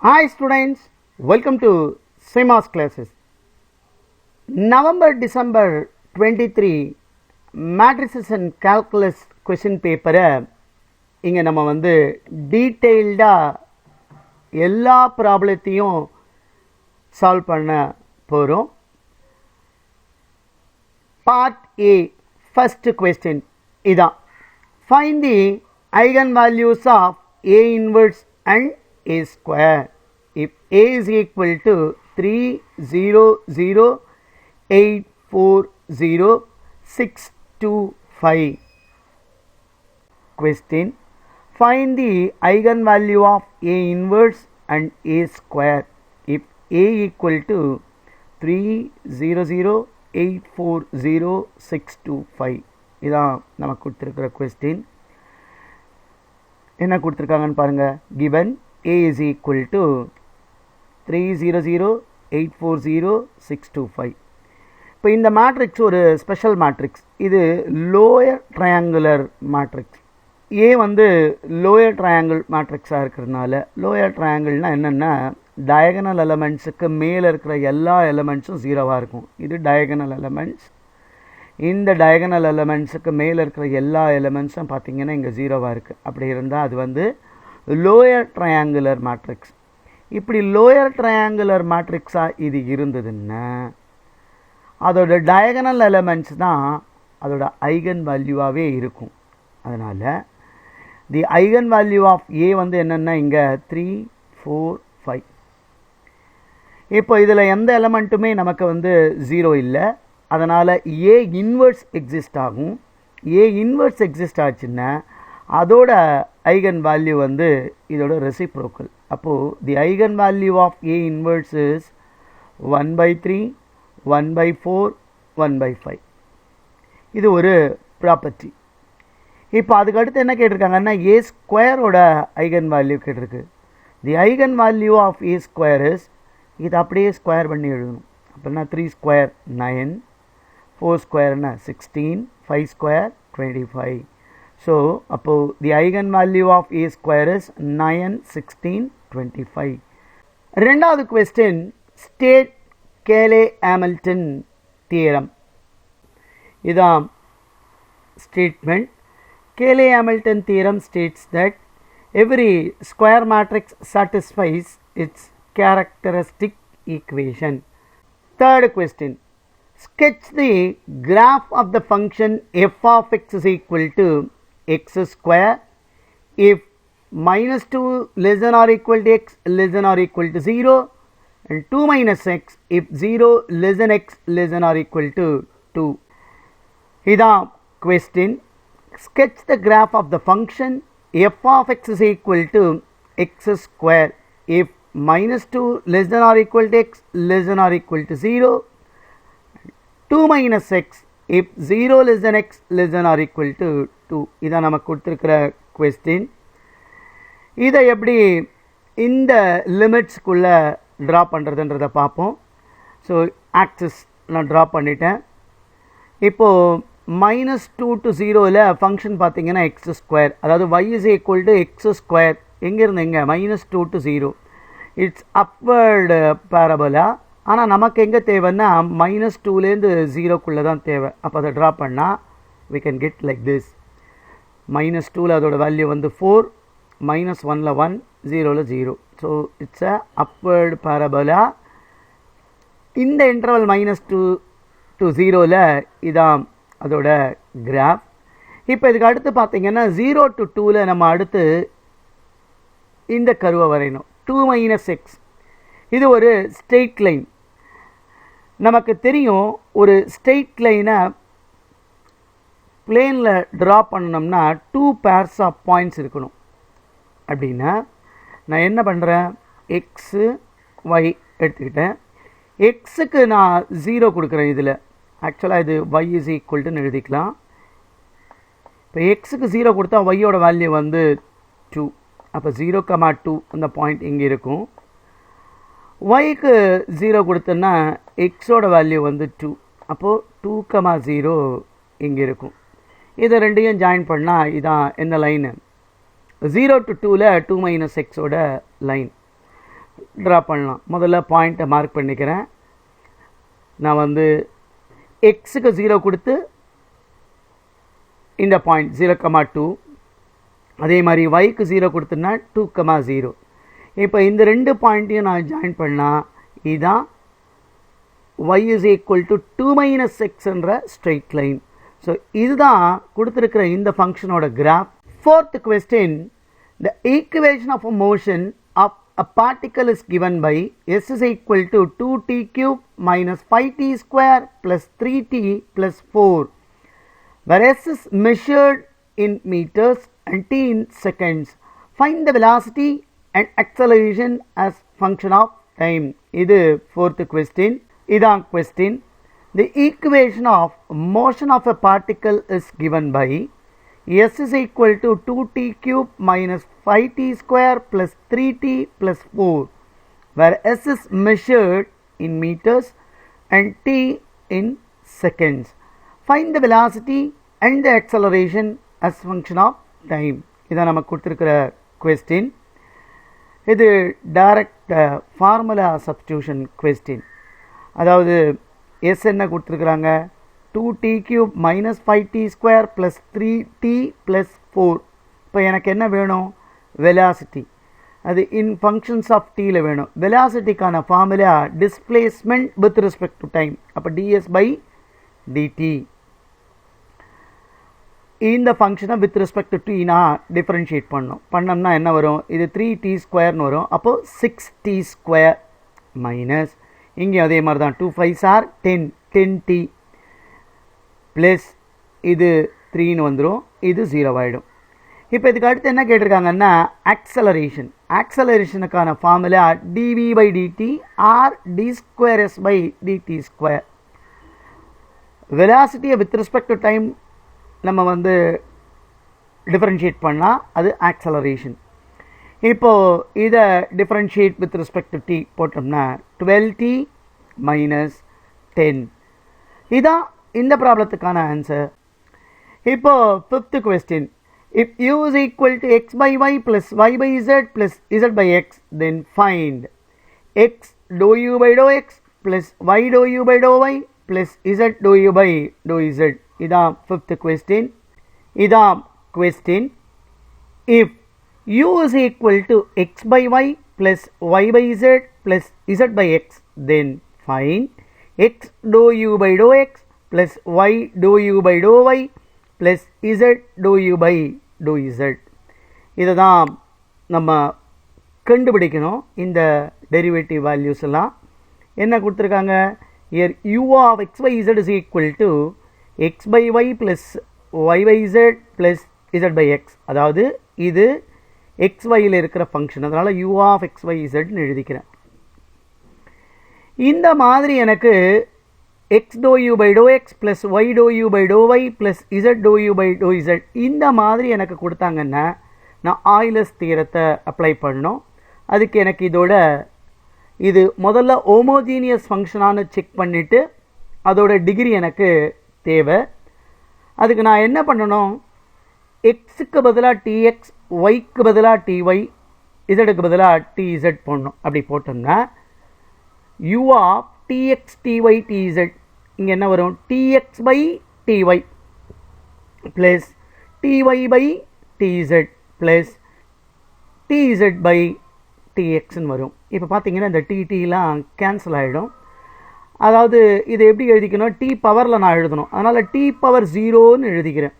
Hi students, welcome to CMAS classes. November-December 23 matrices and calculus question paper இங்கே நம்ம வந்து டீட்டெயில்டாக எல்லா ப்ராப்ளத்தையும் சால்வ் பண்ண போகிறோம். பார்ட் ஏ ஃபர்ஸ்ட் கொஸ்டின் இதான். Find the eigen values of A inverse and a square if a is equal to 3 0 0 8 4 0 6 2 5. Question: find the eigenvalue of a inverse and a square if a equal to 3 0 0 8 4 0 6 2 5. இதான் நமக்கு கொடுத்திருக்கிற question. என்ன கொடுத்திருக்காங்கன்னு பாருங்க. given a is equal to 300 840 625. இப்போ இந்த matrix ஒரு special matrix. இது lower triangular matrix. ஏ வந்து லோயர் ட்ரையாங்கிள் மேட்ரிக்ஸாக இருக்கிறதுனால, லோயர் ட்ரையாங்கிள்னால் என்னென்னா டயகனல் எலமெண்ட்ஸுக்கு மேலே இருக்கிற எல்லா எலமெண்ட்ஸும் ஜீரோவாக இருக்கும். இது டயகனல் எலமெண்ட்ஸ். இந்த டயகனல் எலமெண்ட்ஸுக்கு மேலே இருக்கிற எல்லா எலமெண்ட்ஸும் பார்த்திங்கன்னா இங்கே ஜீரோவாக இருக்குது. அப்படி இருந்தால் அது வந்து லோயர் ட்ரையாங்குலர் மேட்ரிக்ஸ். இப்படி லோயர் ட்ரையாங்குலர் மேட்ரிக்ஸாக இது இருந்ததுன்னா அதோட டயகனல் எலமெண்ட்ஸ் தான் அதோட ஐகன் வேல்யூவாகவே இருக்கும். அதனால் தி ஐகன் வேல்யூ ஆஃப் ஏ வந்து என்னென்னா இங்கே 3 4 5. இப்போ இதில் எந்த எலமெண்ட்டுமே நமக்கு வந்து ஜீரோ இல்லை. அதனால் ஏ இன்வர்ஸ் எக்ஸிஸ்ட் ஆகும். ஏ இன்வர்ஸ் எக்ஸிஸ்ட் ஆச்சுன்னா அதோட ஐகன் வேல்யூ வந்து இதோட ரெசிப்ரோக்கல். அப்போது the eigen value of A inverse is 1/3 1/4 1/5. இது ஒரு ப்ராப்பர்ட்டி. இப்போ அதுக்கு அடுத்து என்ன கேட்டிருக்காங்கன்னா ஏ ஸ்கொயரோட ஐகன் வேல்யூ கேட்டிருக்கு. The eigen value of A square is, இது அப்படியே ஸ்கொயர் பண்ணி எழுதணும். அப்படின்னா 3 ஸ்கொயர் 9, 4 ஸ்கொயர்னா 16, 5 ஸ்கொயர் 25. So, அப்போது the eigenvalue of a square is 9, 16, 25. ரெண்டாவது question, state Cayley-Hamilton theorem. இதான் statement. Cayley-Hamilton theorem states that every square matrix satisfies its characteristic equation. Third question, sketch the graph of the function f of x is equal to x square if minus 2 less than or equal to x less than or equal to 0 and 2 minus x if 0 less than x less than or equal to 2. இதான் question. Sketch the graph of the function f of x is equal to x square if minus 2 less than or equal to x less than or equal to 0, 2 minus x if 0 less than x less than or equal to 2. இதான் நமக்கு கொடுத்துருக்கிற question. இதை எப்படி இந்த லிமிட்ஸ்குள்ளே draw பண்ணுறதுன்றதை பார்ப்போம். So axis நான் draw பண்ணிட்டேன். இப்போது -2 to 0ல் ஃபங்க்ஷன் பார்த்தீங்கன்னா எக்ஸ் ஸ்கொயர், அதாவது y is equal to X square. எங்கேருந்து எங்கே -2 to 0. It's upward parabola. ஆனால் நமக்கு எங்கே தேவைன்னா -2லேருந்து 0க்குள்ளே தான் தேவை. அப்போ அதை ட்ரா பண்ணால் we can get like this. -2ல் அதோட வேல்யூ வந்து 4, -1ல் 1, 0ல் 0. So it's a upward parabola. இந்த இன்டர்வல் -2 to 0ல் இதான் அதோட கிராஃப். இப்போ இதுக்கு அடுத்து பார்த்தீங்கன்னா 0 to 2ல் நம்ம அடுத்து இந்த கர்வை வரையணும். 2 minus x, இது ஒரு ஸ்ட்ரெயிட் லைன். நமக்கு தெரியும் ஒரு ஸ்ட்ரெயிட் லைனை பிளேனில் ட்ரா பண்ணணும்னா 2 pairs ஆஃப் பாயிண்ட்ஸ் இருக்கணும். அப்படின்னா நான் என்ன பண்ணுறேன், எக்ஸு ஒய் எடுத்துக்கிட்டேன். எக்ஸுக்கு நான் 0 கொடுக்குறேன். இதில் ஆக்சுவலாக இது y is equal to எழுதிக்கலாம். இப்போ எக்ஸுக்கு 0 கொடுத்தா ஒய்யோட வேல்யூ வந்து 2. அப்போ 0,2 அந்த பாயிண்ட் இங்கே இருக்கும். ஒய்க்கு 0 கொடுத்தோன்னா எக்ஸோட வேல்யூ வந்து 2. அப்போது 2,0 இங்கே இருக்கும். இதை ரெண்டையும் ஜாயின் பண்ணால் இதான் என்ன லைனு, 0 to 2ல் 2 minus x ஓட லைன். ட்ரா பண்ணலாம். முதல்ல பாயிண்ட்டை மார்க் பண்ணிக்கிறேன். நான் வந்து எக்ஸுக்கு 0 கொடுத்து இந்த பாயிண்ட் 0,2, அதே மாதிரி ஒய்க்கு 0 கொடுத்தோன்னா 2,0. இப்போ இந்த ரெண்டு பாயிண்ட்டையும் நான் ஜாயின் பண்ணால் இதுதான் y is equal to 2 minus x என்ற ஸ்ட்ரெயிட் லைன். ஸோ இதுதான் கொடுத்துருக்கிற இந்த ஃபங்க்ஷனோட graph. Fourth question, the equation of a motion of a particle is given by s is equal to 2t cube minus 5t square plus 3t plus 4, where s is measured in meters and t in seconds. Find the velocity and acceleration as function of time. இது fourth question. இதான் question. The equation of motion of a particle is given by s is equal to 2t cube minus 5t square plus 3t plus 4, where s is measured in meters and t in seconds. Find the velocity and the acceleration as function of time. இதான் நமக்கு கொடுத்துருக்கிற question. இது direct formula substitution question. அதாவது S என்ன கொடுத்துருக்குறாங்க, 2t cube minus 5t square plus 3t plus 4. இப்போ எனக்கு என்ன வேணும், வெலாசிட்டி. அது இன் ஃபங்க்ஷன்ஸ் ஆஃப் டீயில் வேணும். வெலாசிட்டிக்கான formula displacement with respect to time. அப்போ ds by dt. இந்த ஃபங்க்ஷனை வித் ரெஸ்பெக்ட் டு t நான் டிஃபரன்ஷியேட் பண்ணோம்னா என்ன வரும், இது 3t ஸ்கொயர்னு வரும். அப்போது 6t ஸ்கொயர் மைனஸ் இங்கே அதே மாதிரி தான் 2 5s are 10t ப்ளஸ் இது 3ன்னு வந்துடும், இது 0 ஆகிடும். இப்போ இதுக்கு அடுத்து என்ன கேட்டிருக்காங்கன்னா ஆக்சலரேஷன். ஆக்சலரேஷனுக்கான formula dv by dt or d square s by dt square. வெலாசிட்டியை வித் ரெஸ்பெக்ட் டு டைம் நம்ம வந்து டிஃபரன்ஷியேட் பண்ணால் அது ஆக்சலரேஷன். இப்போது இதை differentiate with respect to t போட்டோம்னா 12t மைனஸ் 10. இதான் இந்த ப்ராப்ளத்துக்கான ஆன்சர். இப்போது fifth question, if u is equal to x by y plus y by z plus z by x, then find x dou u by dou x plus y dou u by dou y plus z dou u by dou z. இதான் fifth question. இதான் question. if u is equal to x by y plus y by z plus z by x, then find x dou u by dou x plus y dou u by dou y plus z dou u by dou z. இதை தான் நம்ம கண்டுபிடிக்கணும். இந்த derivative values எல்லாம் என்ன கொடுத்துருக்காங்க, here u of x by z is equal to x by y plus y by z plus z by x. அதாவது இது xyயில் இருக்கிற ஃபங்க்ஷன், அதனால் u of x by zன்னு எழுதிக்கிறேன். இந்த மாதிரி எனக்கு x dou u by dou x plus y dou u by dou y plus z dou u by dou z இந்த மாதிரி எனக்கு கொடுத்தாங்கன்னா நான் ஆய்லர்ஸ் தியரத்தை அப்ளை பண்ணணும். அதுக்கு எனக்கு இதோட இது முதல்ல ஹோமோஜீனியஸ் ஃபங்க்ஷனானு செக் பண்ணிவிட்டு அதோட டிகிரி எனக்கு தேவை. அதுக்கு நான் என்ன பண்ணணும், எக்ஸுக்கு பதிலாக tx, ஒய்க்கு பதிலாக ty, இசடுக்கு பதிலாக tz போடணும். அப்படி போட்டோம்னா u of tx ty tz இங்கே என்ன வரும், tx by ty plus ty by tz plus tz by txன்னு வரும். இப்போ பார்த்தீங்கன்னா இந்த tலாம் கேன்சல் ஆகிடும். அதாவது இது எப்படி எழுதிக்கணும், t பவரில் நான் எழுதணும். அதனால் t பவர் 0ன்னு எழுதிக்கிறேன்.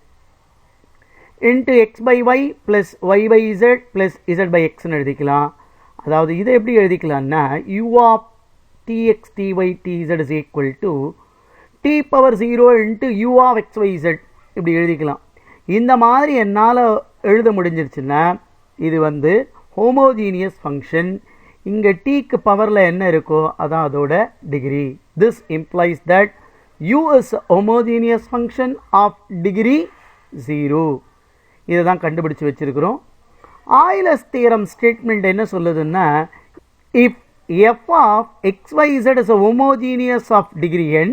Into x by y plus y by z plus z by எக்ஸ்ன்னு எழுதிக்கலாம். அதாவது இதை எப்படி எழுதிக்கலாம்னா u of tx ty tz is equal to t power 0 into u of x y z இப்படி எழுதிக்கலாம். இந்த மாதிரி என்னால் எழுத முடிஞ்சிருச்சுன்னா இது வந்து ஹோமோஜீனியஸ் ஃபங்க்ஷன். இங்கே டீக்கு பவரில் என்ன இருக்கோ அதான் அதோட degree. This implies that u is a homogeneous function of degree 0. இதை தான் கண்டுபிடிச்சு வச்சிருக்கிறோம். ஆய்லர்ஸ் தியரம் ஸ்டேட்மெண்ட் என்ன சொல்லுதுன்னா, if f of xyz is a homogeneous of degree n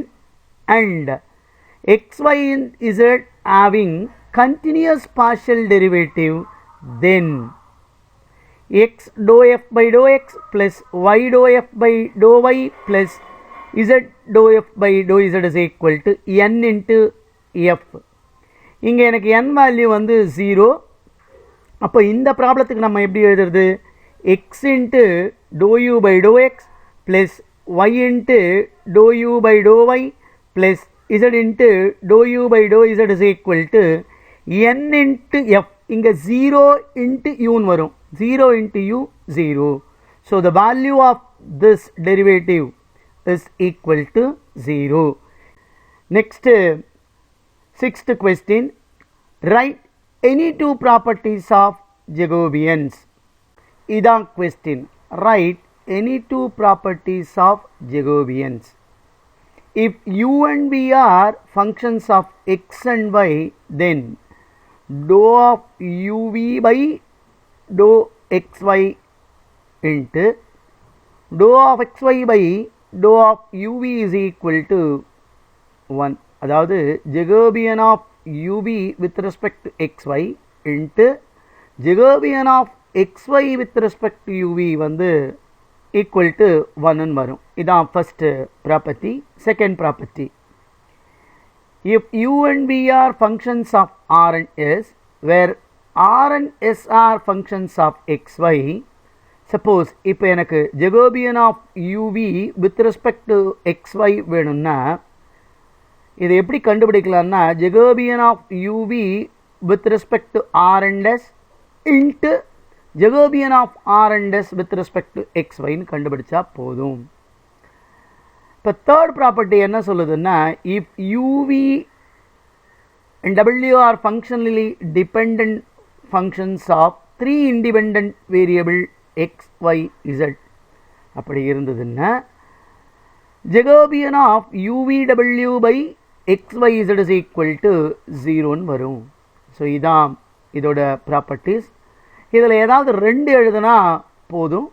and xy and z having continuous partial derivative, then x dou f by dou x plus y dou f by dou y plus z dou f by dou z is equal to n into f. இங்கே எனக்கு n value வந்து 0. அப்போ இந்த ப்ராப்ளத்துக்கு நம்ம எப்படி எழுதுறது? x into dou u by dou x plus y into dou u by dou y plus z into dou u by dou z is equal to n into f. இங்கே 0 into u வரும். 0 into u 0. So the value of this derivative is equal to 0. Next, sixth question. Write any two properties of Jacobians. Idan question. Write any two properties of Jacobians. If u and v are functions of x and y, then dou of uv by dou xy into dou of xy by dou of uv is equal to 1. அதாவது Jacobian of uv with respect to xy into Jacobian of xy with respect to uv வந்து equal to 1 வரும். இதான் first property. Second property. If u and v are functions of r and s, where r and s are functions of xy, suppose இப்போ எனக்கு Jacobian of uv with respect to xy வேணும்னா இதை எப்படி கண்டுபிடிக்கலாம்னா Jacobian of uv with respect to r and s into Jacobian of r and s with respect to xy ன்னு கண்டுபிடிச்சா போதும். இப்போ third property என்ன சொல்லுதுன்னா, if uv and w are functionally dependent functions of three independent variable x, y, z அப்படி இருந்ததுன்னா Jacobian of uvw by xyz is equal to 0 வரும். So இதான் இதோட ப்ராப்பர்ட்டிஸ். இதில் ஏதாவது ரெண்டு எழுதுனா போதும்.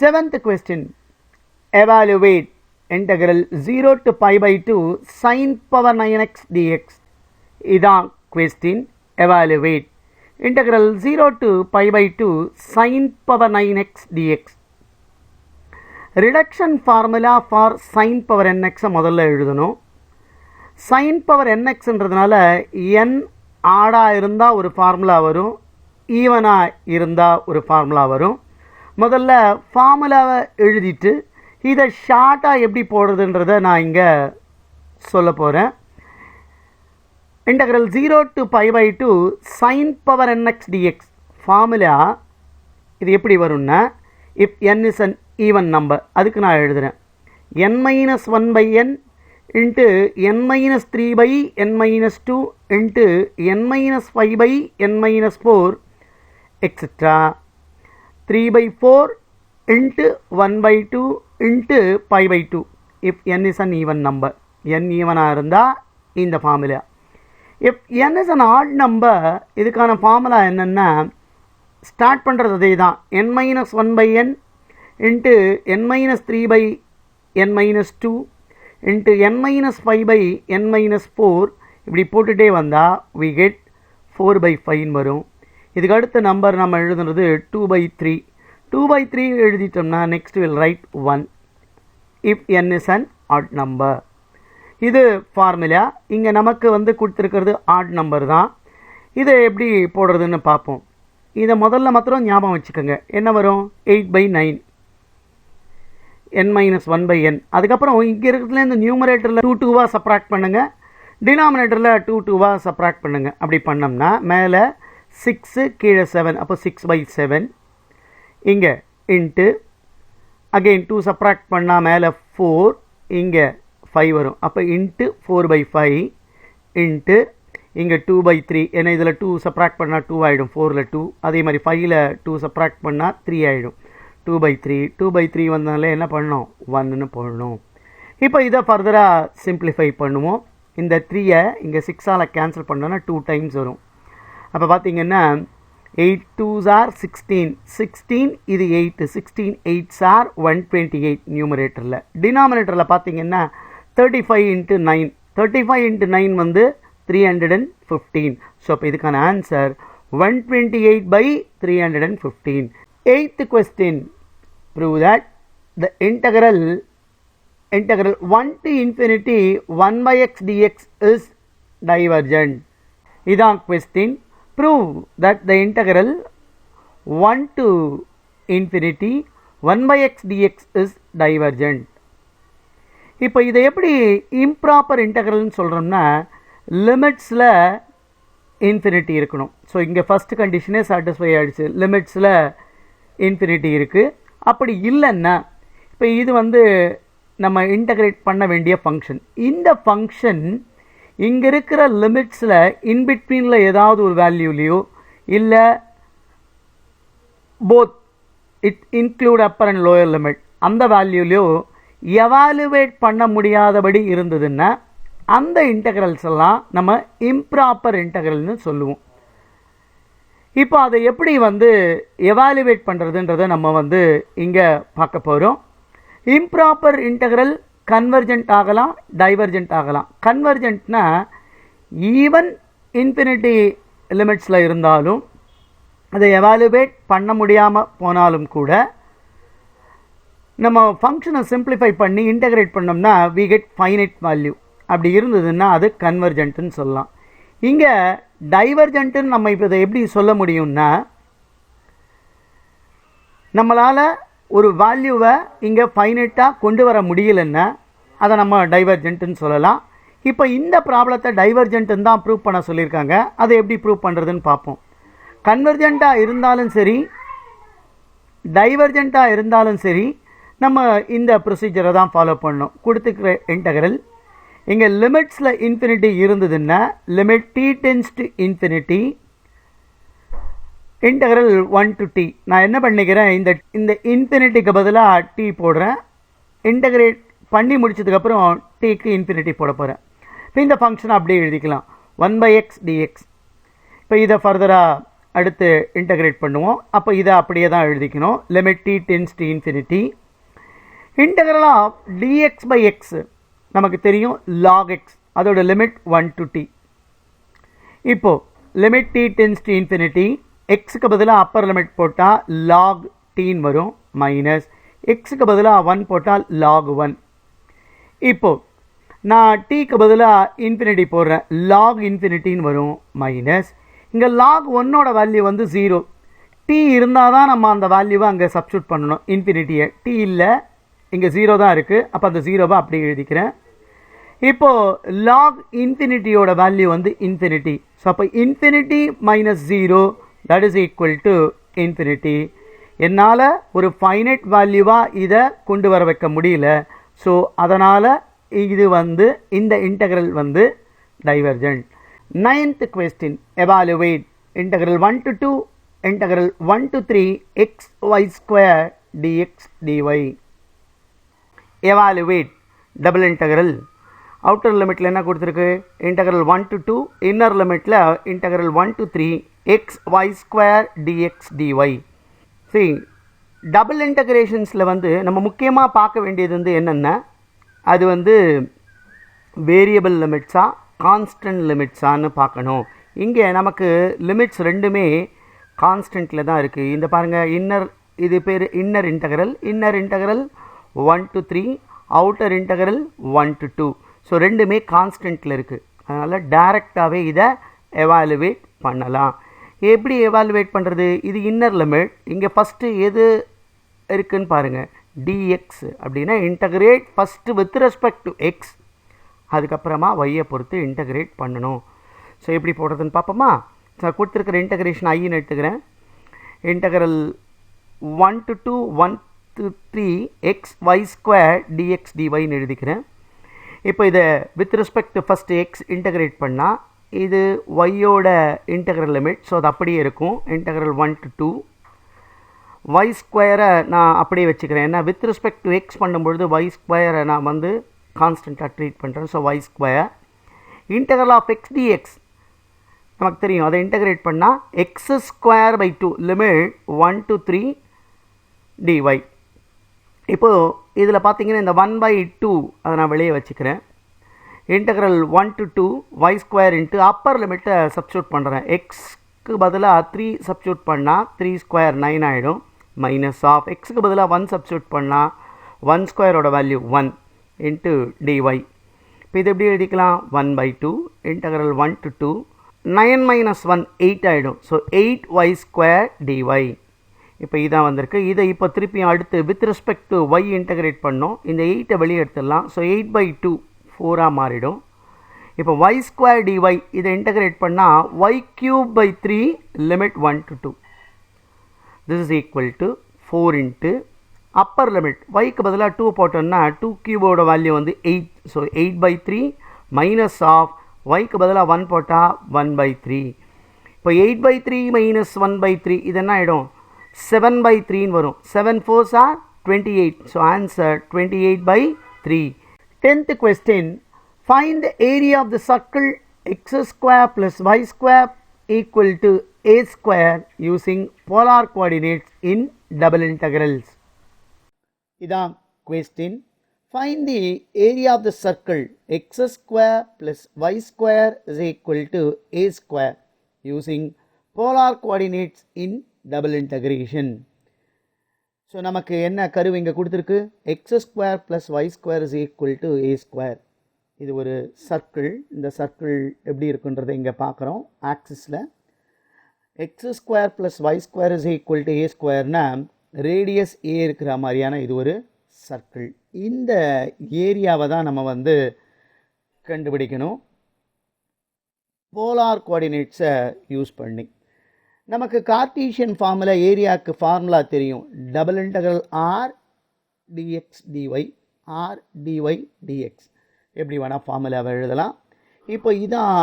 Seventh question. Evaluate integral 0 to pi by 2 sin power 9x dx. இதான் question. Evaluate integral 0 to pi by 2 sin power 9x dx. Reduction formula for sin power nx முதல்ல எழுதணும். sin power nxன்றதுனால n ஆடாக இருந்தால் ஒரு ஃபார்முலா வரும், ஈவனாக இருந்தால் ஒரு ஃபார்முலா வரும். முதல்ல ஃபார்முலாவை எழுதிட்டு இதை ஷார்ட்டாக எப்படி போடுறதுன்றதை நான் இங்கே சொல்ல போகிறேன். integral 0 to pi by 2 sin power nx dx formula இது எப்படி வரும்னா, if n is an even number, அதுக்கு நான் எழுதுகிறேன் n minus 1 by n into n minus 3 by n minus 2 into n minus 5 by n minus 4 etc. 3 by 4 into 1 by 2 into pi by 2 if n is an even number. n ஈவனாக இருந்தால் இந்த formula. if n is an odd number, இதுக்கான formula என்னென்னா start பண்ணுறது அதே தான். n minus 1 by n into n minus 3 by n minus 2 into n minus 5 by n minus 4 இப்படி போட்டுகிட்டே வந்தால் we get 4 by 5 வரும். இதுக்கு அடுத்த நம்பர் நம்ம எழுதுனது 2 by 3. 2 by 3 எழுதிட்டோம்னா next will write 1 if n is an odd number. இது ஃபார்முலா. இங்கே நமக்கு வந்து கொடுத்துருக்கிறது ஆட் நம்பர் தான். இதை எப்படி போடுறதுன்னு பார்ப்போம். இதை முதல்ல மாத்திரம் ஞாபகம் வச்சுக்கோங்க. என்ன வரும்? 8 by 9 n minus 1 by n. அதுக்கப்புறம் இங்கே இருக்கிறதுல இந்த நியூமரேட்டரில் 2 2வாக சப்ராக்ட் பண்ணுங்கள், டினாமினேட்டரில் 2 2வாக சப்ராக்ட் பண்ணுங்கள். அப்படி பண்ணோம்னா மேலே 6 கீழே 7, அப்போ 6 by 7. இங்கே இன்ட்டு அகெயின் 2 சப்ராக்ட் பண்ணால் மேலே 4, இங்கே 5 வரும். அப்போ இன்ட்டு 4 by 5 இன்ட்டு இங்கே 2 by 3. ஏன்னா இதில் 2 சப்ராக்ட் பண்ணால் 2 ஆகிடும், 4ல் 2. அதே மாதிரி 5ல் 2 சப்ராக்ட் பண்ணால் 3 ஆகிடும். 2 by 3 2 by 3 வந்தாலே என்ன பண்ணணும்? 1ன்னு போடணும். இப்போ இதை ஃபர்தராக சிம்பிளிஃபை பண்ணுவோம். இந்த 3ஐ இங்கே 6ஆல் கேன்சல் பண்ணோன்னா 2 டைம்ஸ் வரும். அப்போ பார்த்தீங்கன்னா 8 2s are 16, 16 இது 8, 16 8s are 128 நியூமரேட்டரில். டினாமினேட்டரில் பார்த்தீங்கன்னா 35 into 9, 35 into 9 வந்து 315. ஸோ அப்போ இதுக்கான answer 128 by 315. Eighth question, prove that the integral 1 to infinity 1 by x dx is divergent. இதான் question. Prove that the integral 1 to infinity 1 by x dx is divergent. இப்போ இதை எப்படி இம்ப்ராப்பர் இன்டெக்ரல்னு சொல்கிறோம்னா லிமிட்ஸில் infinity இருக்கணும். So இங்கே first கண்டிஷனே satisfy ஆகிடுச்சு, லிமிட்ஸில் infinity இருக்குது. அப்படி இல்லைன்னா இப்போ இது வந்து நம்ம இன்டகிரேட் பண்ண வேண்டிய ஃபங்க்ஷன். இந்த ஃபங்க்ஷன் இங்கே இருக்கிற லிமிட்ஸில் இன்பிட்வீனில் ஏதாவது ஒரு வேல்யூலையோ இல்லை both it include upper and lower limit அந்த வேல்யூலையோ எவாலுவேட் பண்ண முடியாதபடி இருந்ததுன்னா அந்த இன்டெக்ரல்ஸ் எல்லாம் நம்ம இம்ப்ராப்பர் இன்டெக்ரல்னு சொல்லுவோம். இப்போ அதை எப்படி வந்து எவாலுவேட் பண்ணுறதுன்றதை நம்ம வந்து இங்கே பார்க்க போகிறோம். இம்ப்ராப்பர் இன்டெக்ரல் கன்வர்ஜென்ட் ஆகலாம், டைவர்ஜென்ட் ஆகலாம். கன்வர்ஜென்ட்னா ஈவன் இன்ஃபினிட்டி லிமிட்ஸில் இருந்தாலும் அதை எவாலுவேட் பண்ண முடியாமல் போனாலும் கூட நம்ம ஃபங்க்ஷனை சிம்பிளிஃபை பண்ணி இன்டெகிரேட் பண்ணோம்னா வி கெட் ஃபைனைட் வேல்யூ. அப்படி இருந்ததுன்னா அது கன்வர்ஜென்ட்னு சொல்லலாம். இங்கே டைவர்ஜென்ட்டுன்னு நம்ம இப்போ இதை எப்படி சொல்ல முடியும்னா நம்மளால் ஒரு வேல்யூவை இங்கே ஃபைனைட்டாக கொண்டு வர முடியலன்னா அதை நம்ம டைவர்ஜென்ட்டுன்னு சொல்லலாம். இப்போ இந்த ப்ராப்ளத்தை டைவர்ஜென்ட்டுன்னு தான் ப்ரூவ் பண்ண சொல்லியிருக்காங்க. அதை எப்படி ப்ரூவ் பண்ணுறதுன்னு பார்ப்போம். கன்வர்ஜென்ட்டாக இருந்தாலும் சரி டைவர்ஜென்ட்டாக இருந்தாலும் சரி நம்ம இந்த ப்ரொசீஜரை தான் ஃபாலோ பண்ணணும். கொடுத்துக்கிற இன்டெக்ரல் இங்கே லிமிட்ஸில் இன்ஃபினிட்டி இருந்ததுன்னா limit t tends to infinity integral 1 to t. நான் என்ன பண்ணிக்கிறேன், இந்த இன்ஃபினிட்டிக்கு பதிலாக t போடுறேன். இன்டெகிரேட் பண்ணி முடிச்சதுக்கப்புறம் tக்கு இன்ஃபினிட்டி போட போகிறேன். இப்போ இந்த ஃபங்க்ஷனை அப்படியே எழுதிக்கலாம் 1 by x dx. இப்போ இதை ஃபர்தராக அடுத்து இன்டெகிரேட் பண்ணுவோம். அப்போ இதை அப்படியே தான் எழுதிக்கணும். Limit t tends to infinity integral of dx by x நமக்கு தெரியும் log x, அதோட லிமிட் 1 to t. இப்போது limit t tends to infinity எக்ஸுக்கு பதிலாக அப்பர் லிமிட் போட்டால் log tன்னு வரும், மைனஸ் எக்ஸுக்கு பதிலாக 1 போட்டால் log 1. இப்போது நான் tக்கு பதிலாக இன்ஃபினிட்டி போடுறேன், log இன்ஃபினிட்டின்னு வரும், மைனஸ் இங்கே log 1ஓட வேல்யூ வந்து 0. t இருந்தால் தான் நம்ம அந்த வேல்யூவை அங்கே சப்ஸ்டியூட் பண்ணணும். இன்ஃபினிட்டியை t இல்லை, இங்கே 0 தான் இருக்குது. அப்போ அந்த 0வை அப்படியே எழுதிக்கிறேன். இப்போது log இன்ஃபினிட்டியோட வேல்யூ வந்து இன்ஃபினிட்டி. ஸோ அப்போ infinity minus 0 that is equal to infinity. என்னால் ஒரு ஃபைனைட் வேல்யூவாக இதை கொண்டு வர வைக்க முடியல. ஸோ அதனால் இது வந்து இந்த இன்டெக்ரல் வந்து divergent. Ninth question, evaluate integral 1 to 2 integral 1 to 3 x y square dx dy. Evaluate double integral. outer limitல என்ன கொடுத்திருக்கு, integral 1 to 2, inner limitல integral 1 to 3 x y square dx dy. see double integrationsல வந்து நம்ம முக்கியமாக பார்க்க வேண்டியது வந்து என்னென்னா அது வந்து வேரியபிள் லிமிட்ஸா கான்ஸ்டன்ட் லிமிட்ஸான்னு பார்க்கணும். இங்கே நமக்கு லிமிட்ஸ் ரெண்டுமே கான்ஸ்டன்ட்டில் தான் இருக்குது. இந்த பாருங்கள், இது பேர் inner integral 1 to 3, outer integral 1 to 2. So ரெண்டுமே கான்ஸ்டன்ட்டில் இருக்குது. அதனால் டைரெக்டாகவே இதை எவாலுவேட் பண்ணலாம். எப்படி எவாலுவேட் பண்ணுறது, இது இன்னர் லிமிட். இங்கே ஃபஸ்ட்டு எது இருக்குதுன்னு பாருங்கள், dx அப்படின்னா integrate first with respect to X, அதுக்கப்புறமா ஒய்யை பொறுத்து இன்டகிரேட் பண்ணணும். ஸோ எப்படி போடுறதுன்னு பார்ப்போமா. ஸோ கொடுத்துருக்கிற இன்டகிரேஷன் ஐன்னு எடுத்துக்கிறேன். Integral 1 to 2 1 to 3 x y square dx dyன்னு எழுதிக்கிறேன். இப்போ இதை with respect to first X integrate பண்ணால் இது ஒய்யோட இன்டகிரல் லிமிட். ஸோ அது அப்படியே இருக்கும், இன்டகிரல் 1 to 2 y ஸ்கொயரை நான் அப்படியே வச்சுக்கிறேன். ஏன்னா வித் ரெஸ்பெக்ட் டு எக்ஸ் பண்ணும்பொழுது y ஸ்கொயரை நான் வந்து கான்ஸ்டண்ட்டாக ட்ரீட் பண்ணுறேன். So y square integral of x dx நமக்கு தெரியும், அதை இன்டகிரேட் பண்ணால் x square by 2 limit 1 to 3 dy. இப்போது இதில் பார்த்தீங்கன்னா இந்த 1/2 அதை நான் வெளியே வச்சுக்கிறேன். Integral 1 to 2 y square into Appar லிமிட்டை சப்ஸ்டியூட் பண்ணுறேன். எக்ஸ்க்கு பதிலாக 3 சப்ஸ்டியூட் பண்ணால் 3 ஸ்கொயர் 9 ஆகிடும், மைனஸ் ஆஃப் எக்ஸுக்கு பதிலாக 1 சப்ஸ்டியூட் பண்ணால் 1 ஸ்கொயரோட வேல்யூ 1 இன்ட்டு டிஒய். இப்போ இது எப்படி எழுதிக்கலாம்? 1/2 இன்டகரல் 1 to 2 9 minus 1 8 ஆகிடும். So 8y square d y. இப்போ இதான் வந்திருக்கு. இதை இப்போ திருப்பியும் அடுத்து with respect to y integrate பண்ணோம். இந்த 8ஐ வெளியே எடுத்துடலாம். ஸோ 8/2 4ஆக மாறிடும். இப்போ y ஸ்கொயர் dy இதை இன்டகிரேட் பண்ணால் y³ 3 limit 1 to 2. This is equal to 4 into upper limit yக்கு பதிலாக 2 போட்டோம்னா 2 கியூபோட வேல்யூ வந்து 8. ஸோ 8/3 மைனஸ் ஆஃப் yக்கு பதிலாக 1 போட்டால் 1/3. இப்போ 8/3 மைனஸ் 1/3 இது என்ன ஆகிடும்? 7/3 வரும். 7 4s are 28. So answer 28/3. 10th question. Find the area of the circle x square plus y square equal to a square using polar coordinates in double integrals. இதான் question. Find the area of the circle x square plus y square is equal to a square using polar coordinates in double integration. So நமக்கு என்ன கருவு இங்கே கொடுத்துருக்கு? X square plus y square is equal to a square. இது ஒரு circle. இந்த circle எப்படி இருக்குன்றதை இங்கே பார்க்குறோம். ஆக்சிஸில் x square plus y square is equal to a ஸ்கொயர்னா ரேடியஸ் ஏ இருக்கிற மாதிரியான இது ஒரு சர்க்கிள். இந்த ஏரியாவை தான் நம்ம வந்து கண்டுபிடிக்கணும் போலார் கோஆர்டினேட்ஸை யூஸ் பண்ணி. நமக்கு கார்ட்டீசியன் ஃபார்முலா ஏரியாவுக்கு ஃபார்முலா தெரியும். Double integral r d x d y r d y d x எப்படி வேணால் ஃபார்முலாவை எழுதலாம். இப்போ இதான்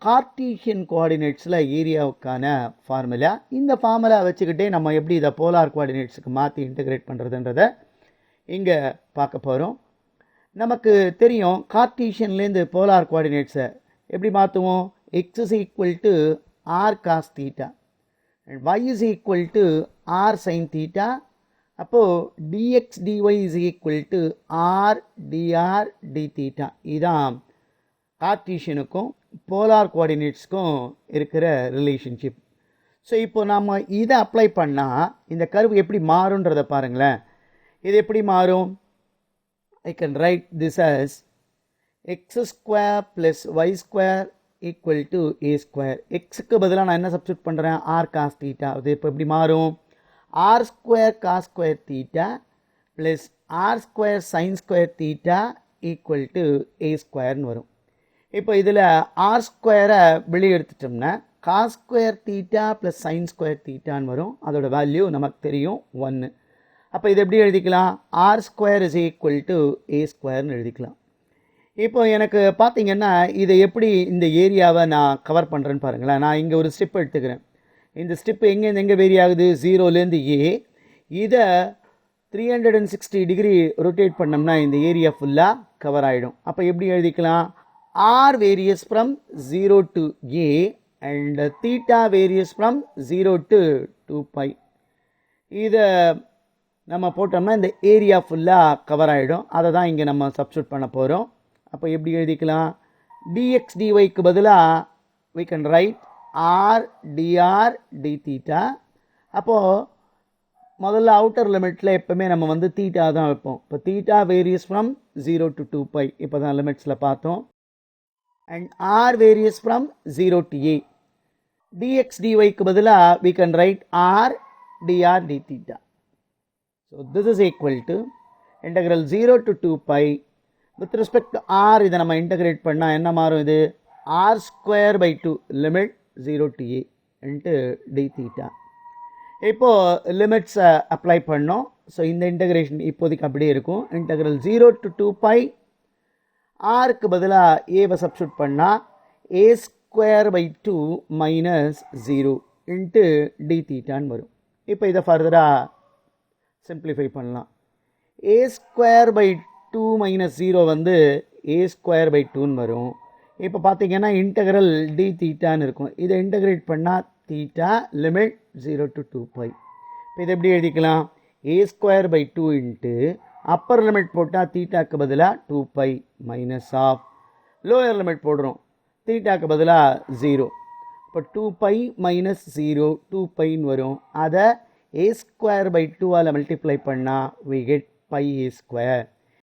கார்ட்டீசியன் கோஆர்டினேட்ஸில் ஏரியாவுக்கான ஃபார்முலா. இந்த ஃபார்முலா வச்சுக்கிட்டே நம்ம எப்படி இதை போலார் கோஆர்டினேட்ஸுக்கு மாற்றி இன்டகிரேட் பண்ணுறதுன்றதை இங்கே பார்க்க போகிறோம். நமக்கு தெரியும் கார்ட்டீசியன்லேருந்து போலார் கோஆர்டினேட்ஸை எப்படி மாற்றுவோம்? X is equal to r cos theta and y is equal to r sin theta. அப்போது dx dy is equal to r dr d theta. இதான் கார்ட்டீசியனுக்கும் போலார் கோஆர்டினேட்ஸ்க்கும் இருக்கிற ரிலேஷன்ஷிப். ஸோ இப்போ நம்ம இதை அப்ளை பண்ணால் இந்த கர்வ் எப்படி மாறுன்றதை பாருங்களேன். இது எப்படி மாறும்? I can write this as x square plus y square equal to a square. எக்ஸுக்கு பதிலாக நான் என்ன சப்ஸ்டியூட் பண்ணுறேன்? R cos theta. அது இப்போ எப்படி மாறும்? R square cos square theta plus r square sine square theta equal to a ஸ்கொயர்னு வரும். இப்போ இதில் ஆர் ஸ்கொயரை வெளியே எடுத்துட்டோம்னா cos square theta plus sine square தீட்டான்னு வரும். அதோட வேல்யூ நமக்கு தெரியும் 1. அப்போ இது எப்படி எழுதிக்கலாம்? R square is equal to a ஸ்கொயர்னு எழுதிக்கலாம். இப்போ எனக்கு பார்த்தீங்கன்னா இதை எப்படி இந்த ஏரியாவை நான் கவர் பண்ணுறேன்னு பாருங்களேன். நான் இங்கே ஒரு ஸ்டெப் எடுத்துக்கிறேன். இந்த ஸ்டெப்பு எங்கேருந்து எங்கே வேரி ஆகுது? 0லேருந்து ஏ. இதை 360 டிகிரி ரொட்டேட் பண்ணோம்னா இந்த ஏரியா ஃபுல்லாக கவர் ஆகிடும். அப்போ எப்படி எழுதிக்கலாம்? R varies from 0 to a and theta varies from 0 to 2π. இதை நம்ம போட்டோம்னா இந்த ஏரியா ஃபுல்லாக கவர் ஆகிடும். அதை தான் இங்கே நம்ம சப்ஸ்டியூட் பண்ண போகிறோம். அப்போ எப்படி எழுதிக்கலாம்? dx dyக்கு பதிலாக we can write r dr d theta. அப்போது முதல்ல அவுட்டர் லிமிட்டில் எப்போவுமே நம்ம வந்து தீட்டா தான் வைப்போம். இப்போ தீட்டா வேரியஸ் ஃப்ரம் 0 to 2π இப்போ தான் லிமிட்ஸில் பார்த்தோம். And r various from 0 to a. dx dyக்கு பதிலாக we can write r dr d theta. So this is equal to integral 0 to 2π with respect to r. இதை நம்ம இன்டகிரேட் பண்ணால் என்ன மாறும்? இது r square by 2 limit 0 to a into d theta. இப்போது லிமிட்ஸை apply பண்ணோம். ஸோ இந்த இன்டகிரேஷன் இப்போதைக்கு அப்படியே இருக்கும். இன்டகிரல் 0 to 2π ஆருக்கு பதிலாக ஏவை சப்ஸ்டியூட் பண்ணால் a square by 2 minus 0 into d thetaன்னு வரும். இப்போ இதை ஃபர்தராக சிம்பிளிஃபை பண்ணலாம். a square by 2 மைனஸ் 0 வந்து a ஸ்கொயர் பை 2ன்னு வரும். இப்போ பார்த்தீங்கன்னா இன்டகிரல் டி தீட்டான்னு இருக்கும். இதை இன்டகிரேட் பண்ணால் தீட்டா லிமிட் 0 to 2π. இப்போ இதை எப்படி எழுதிக்கலாம்? a square by 2 into upper limit போட்டால் தீட்டாக்கு பதிலாக 2π மைனஸ் ஆஃப் லோயர் லிமிட் போடுறோம் தீட்டாக்கு பதிலாக 0. இப்போ 2π மைனஸ் 0 2πன்னு வரும். அதை a square by 2 all multiply பண்ணால் we get pi a square.